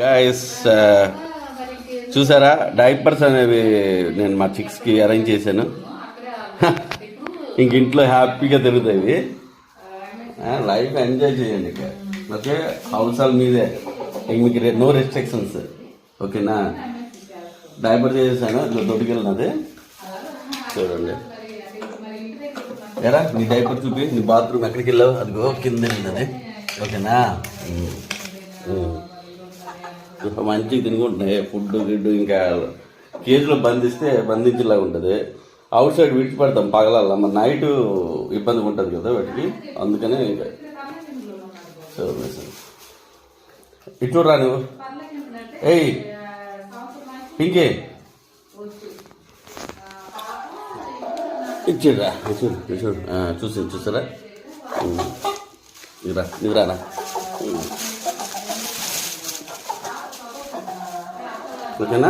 Guys చూసారా, diapers అనేవి నేను మా చిక్స్కి అరేంజ్ చేశాను. ఇంక ఇంట్లో హ్యాపీగా తిరుగుతాయి. లైఫ్ ఎంజాయ్ చేయండి. ఇక ఓకే, హౌస్ ఆల్ మీదే, ఇంక మీకు నో రెస్ట్రిక్షన్స్. ఓకేనా, డైపర్ చేసేసాను, ఇట్లా దొరికెళ్ళినది చూడండి. ఎరా నీ డైపర్ చూపి, నీ బాత్రూమ్ ఎక్కడికి వెళ్ళావు, అదిగో కింద వెళ్ళినది. ఓకేనా, మంచిగా తినుకుంటున్నాయి ఫుడ్ గిడ్డు. ఇంకా కేజీలో బంధించేలాగా ఉంటుంది. అవుట్ సైడ్ విడిచిపెడతాం పగలల్లా, మరి నైట్ ఇబ్బందిగా ఉంటుంది కదా వాటికి, అందుకనే ఇంకా ఇటు చూడరా నువ్వు. ఏయ్ పింకే ఇచ్చాడురా, చూడు చూసారా, నువ్వు రానా. ఓకేనా.